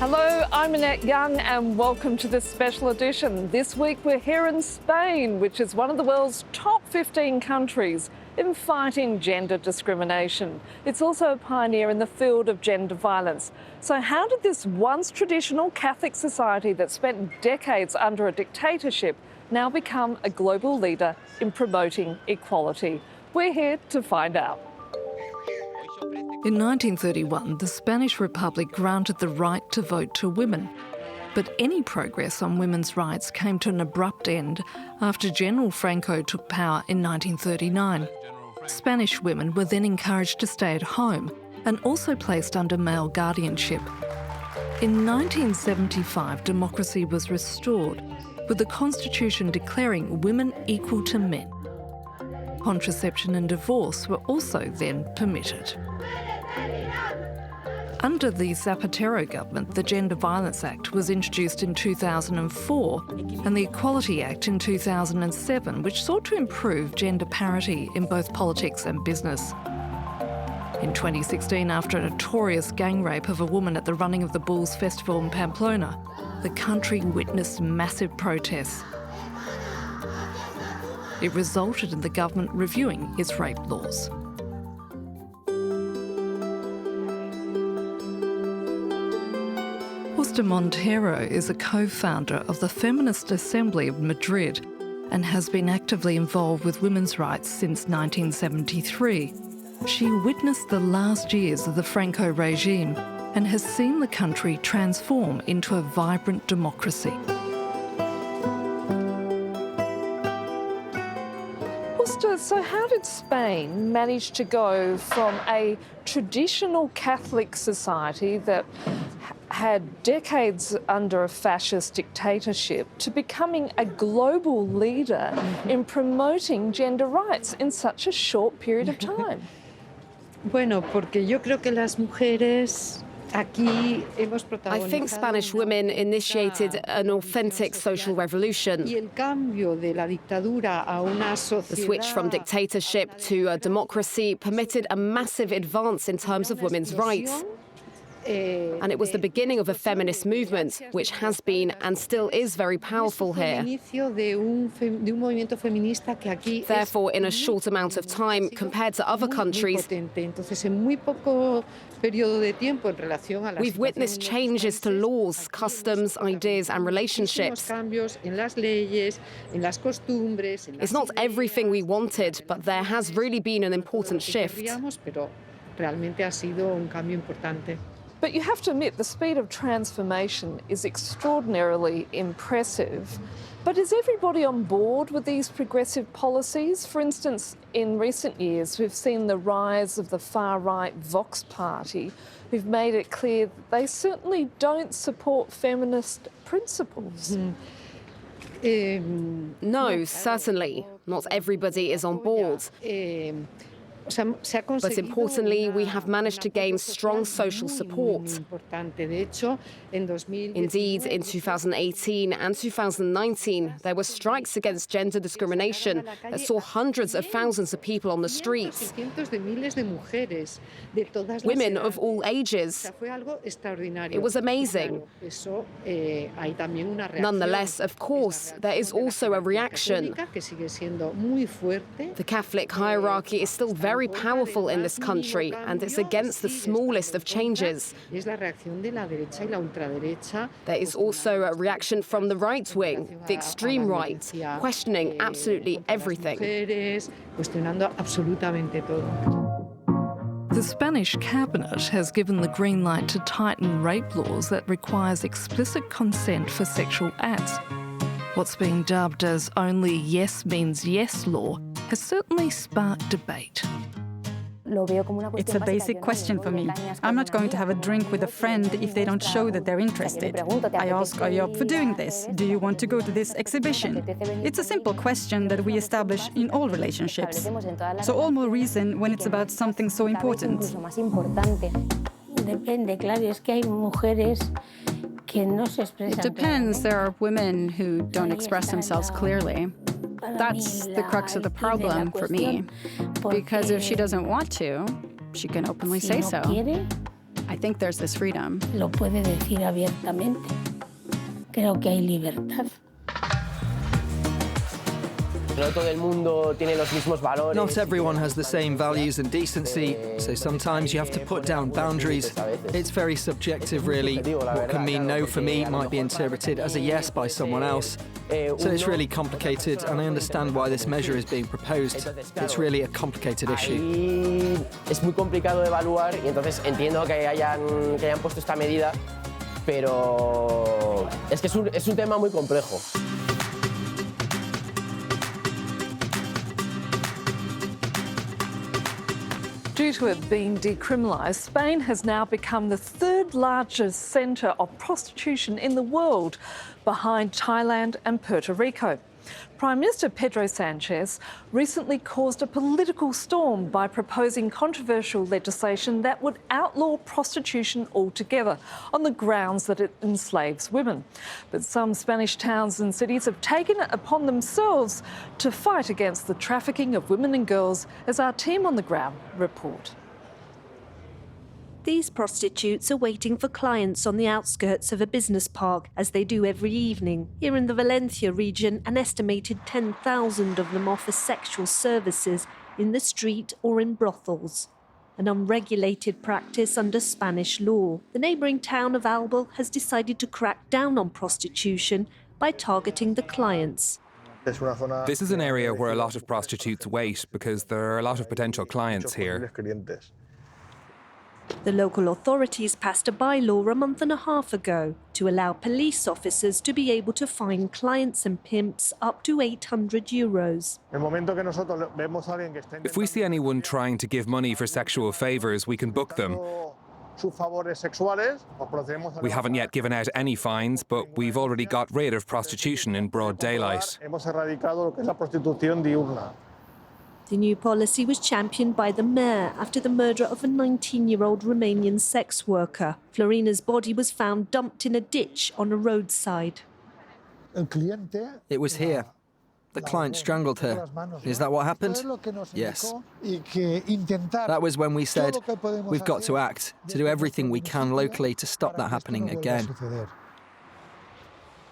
Hello, I'm Annette Young and welcome to this special edition. This week we're here in Spain, which is one of the world's top 15 countries in fighting gender discrimination. It's also a pioneer in the field of gender violence. So how did this once traditional Catholic society that spent decades under a dictatorship now become a global leader in promoting equality? We're here to find out. In 1931, the Spanish Republic granted the right to vote to women. But any progress on women's rights came to an abrupt end after General Franco took power in 1939. Spanish women were then encouraged to stay at home and also placed under male guardianship. In 1975, democracy was restored, with the Constitution declaring women equal to men. Contraception and divorce were also then permitted. Under the Zapatero government, the Gender Violence Act was introduced in 2004 and the Equality Act in 2007, which sought to improve gender parity in both politics and business. In 2016, after a notorious gang rape of a woman at the running of the Bulls Festival in Pamplona, the country witnessed massive protests. It resulted in the government reviewing its rape laws. Justa Montero is a co-founder of the Feminist Assembly of Madrid and has been actively involved with women's rights since 1973. She witnessed the last years of the Franco regime and has seen the country transform into a vibrant democracy. Justa, so how did Spain manage to go from a traditional Catholic society that had decades under a fascist dictatorship to becoming a global leader in promoting gender rights in such a short period of time? Bueno, porque yo creo que las mujeres aquí hemos protagonizado. I think Spanish women initiated an authentic social revolution. Y el cambio de la dictadura a una sociedad. The switch from dictatorship to a democracy permitted a massive advance in terms of women's rights. And it was the beginning of a feminist movement, which has been and still is very powerful here. Therefore, in a short amount of time, compared to other countries, we've witnessed changes to laws, customs, ideas and relationships. It's not everything we wanted, but there has really been an important shift. But you have to admit the speed of transformation is extraordinarily impressive. But is everybody on board with these progressive policies? For instance, in recent years, we've seen the rise of the far-right Vox party, who've made it clear that they certainly don't support feminist principles. No, certainly. Not everybody is on board. But importantly, we have managed to gain strong social support. Indeed, in 2018 and 2019, there were strikes against gender discrimination that saw hundreds of thousands of people on the streets. Women of all ages. It was amazing. Nonetheless, of course, there is also a reaction. The Catholic hierarchy is still very powerful in this country, and it's against the smallest of changes. There is also a reaction from the right wing, the extreme right, questioning absolutely everything. The Spanish cabinet has given the green light to tighten rape laws that requires explicit consent for sexual acts. What's being dubbed as only yes means yes law has certainly sparked debate. It's a basic question for me. I'm not going to have a drink with a friend if they don't show that they're interested. I ask, are you up for doing this? Do you want to go to this exhibition? It's a simple question that we establish in all relationships. So all more reason when it's about something so important. It depends. There are women who don't express themselves clearly. That's the crux of the problem for me. Because if she doesn't want to, she can openly say so. I think there's this freedom. Lo puede decir abiertamente. Creo que hay libertad. Not everyone has the same values and decency, so sometimes you have to put down boundaries. It's very subjective, really. What can mean no for me might be interpreted as a yes by someone else. So it's really complicated, and I understand why this measure is being proposed. It's really a complicated issue. Es muy complicado de evaluar y entonces entiendo que hayan puesto esta medida, pero es que es un tema muy complejo. Due to it being decriminalised, Spain has now become the third largest centre of prostitution in the world, behind Thailand and Puerto Rico. Prime Minister Pedro Sanchez recently caused a political storm by proposing controversial legislation that would outlaw prostitution altogether on the grounds that it enslaves women. But some Spanish towns and cities have taken it upon themselves to fight against the trafficking of women and girls, as our team on the ground report. These prostitutes are waiting for clients on the outskirts of a business park, as they do every evening. Here in the Valencia region, an estimated 10,000 of them offer sexual services in the street or in brothels, an unregulated practice under Spanish law. The neighbouring town of Albal has decided to crack down on prostitution by targeting the clients. This is an area where a lot of prostitutes wait because there are a lot of potential clients here. The local authorities passed a bylaw a month and a half ago to allow police officers to be able to fine clients and pimps up to €800. If we see anyone trying to give money for sexual favours, we can book them. We haven't yet given out any fines, but we've already got rid of prostitution in broad daylight. The new policy was championed by the mayor after the murder of a 19-year-old Romanian sex worker. Florina's body was found dumped in a ditch on a roadside. It was here. The client strangled her. Is that what happened? Yes. That was when we said, we've got to act, to do everything we can locally to stop that happening again.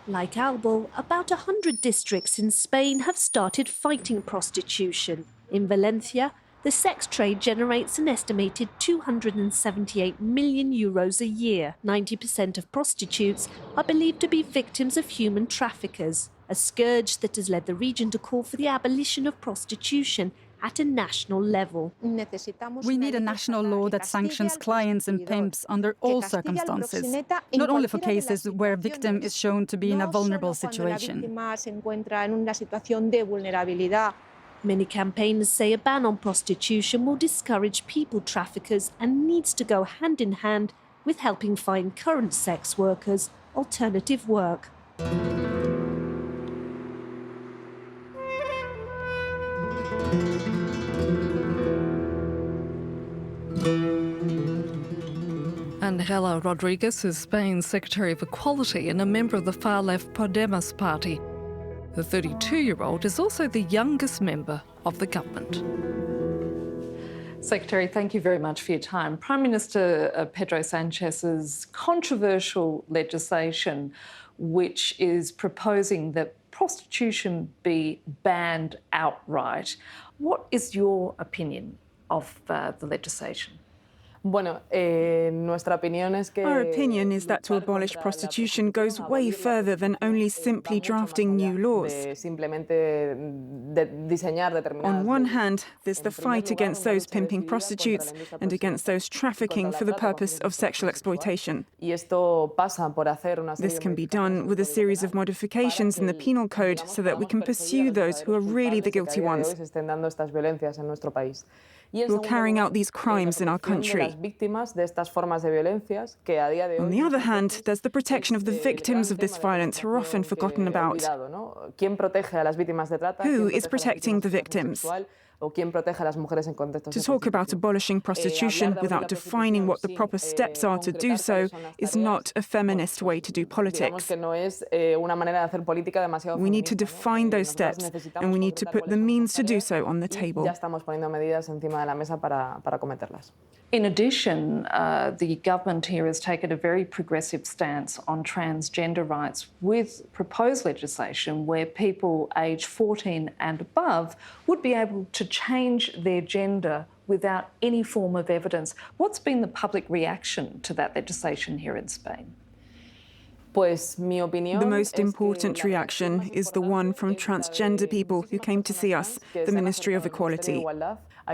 Like Albal, about 100 districts in Spain have started fighting prostitution. In Valencia, the sex trade generates an estimated €278 million a year. 90% of prostitutes are believed to be victims of human traffickers, a scourge that has led the region to call for the abolition of prostitution at a national level. We need a national law that sanctions clients and pimps under all circumstances, not only for cases where a victim is shown to be in a vulnerable situation. Many campaigners say a ban on prostitution will discourage people traffickers and needs to go hand in hand with helping find current sex workers alternative work. Angela Rodriguez is Spain's Secretary of Equality and a member of the far-left Podemos party. The 32-year-old is also the youngest member of the government. Secretary, thank you very much for your time. Prime Minister Pedro Sanchez's controversial legislation, which is proposing that prostitution be banned outright. What is your opinion of the legislation? Our opinion is that to abolish prostitution goes way further than only simply drafting new laws. On one hand, there's the fight against those pimping prostitutes and against those trafficking for the purpose of sexual exploitation. This can be done with a series of modifications in the penal code so that we can pursue those who are really the guilty ones, who are carrying out these crimes in our country. On the other hand, there's the protection of the victims of this violence who are often forgotten about. Who is protecting the victims? To talk about abolishing prostitution without defining what the proper steps are to do so is not a feminist way to do politics. We need to define those steps, and we need to put the means to do so on the table. In addition, the government here has taken a very progressive stance on transgender rights with proposed legislation where people aged 14 and above would be able to change their gender without any form of evidence. What's been the public reaction to that legislation here in Spain? The most important reaction is the one from transgender people who came to see us, the Ministry of Equality.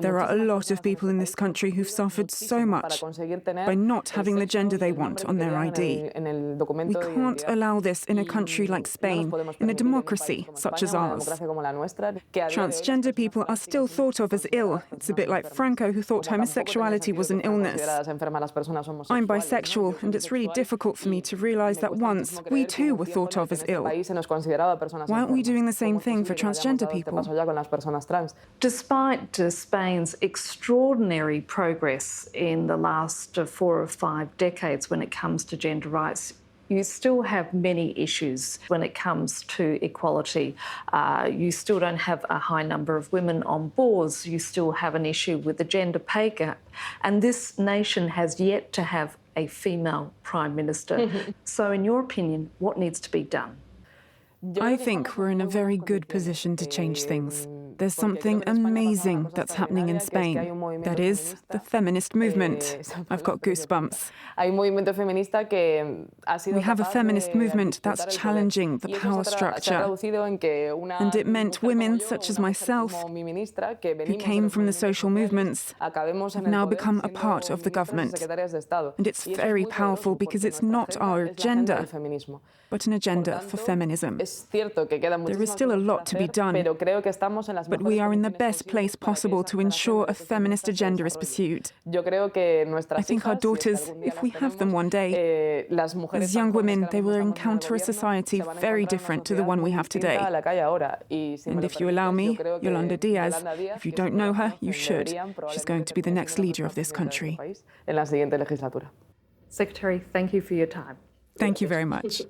There are a lot of people in this country who've suffered so much by not having the gender they want on their ID. We can't allow this in a country like Spain, in a democracy such as ours. Transgender people are still thought of as ill. It's a bit like Franco, who thought homosexuality was an illness. I'm bisexual, and it's really difficult for me to realise that once we too were thought of as ill. Why aren't we doing the same thing for transgender people? Despite Spain's extraordinary progress in the last 4 or 5 decades when it comes to gender rights, you still have many issues when it comes to equality. You still don't have a high number of women on boards. You still have an issue with the gender pay gap. And this nation has yet to have a female Prime Minister. So in your opinion, what needs to be done? I think we're in a very good position to change things. There's something amazing that's happening in Spain. That is the feminist movement. I've got goosebumps. We have a feminist movement that's challenging the power structure. And it meant women such as myself, who came from the social movements, have now become a part of the government. And it's very powerful because it's not our agenda, but an agenda for feminism. There is still a lot to be done, but we are in the best place possible to ensure a feminist agenda is pursued. I think our daughters, if we have them one day, as young women, they will encounter a society very different to the one we have today. And if you allow me, Yolanda Diaz, if you don't know her, you should. She's going to be the next leader of this country. Secretary, thank you for your time. Thank you very much.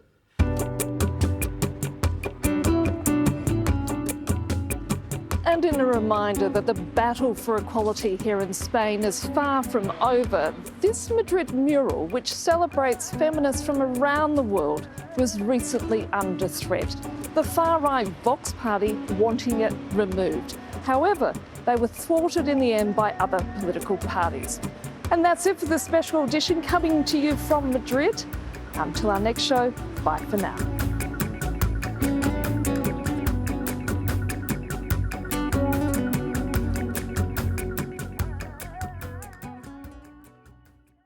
And in a reminder that the battle for equality here in Spain is far from over, this Madrid mural, which celebrates feminists from around the world, was recently under threat. The far-right Vox party wanting it removed. However, they were thwarted in the end by other political parties. And that's it for the special edition coming to you from Madrid. Until our next show, bye for now.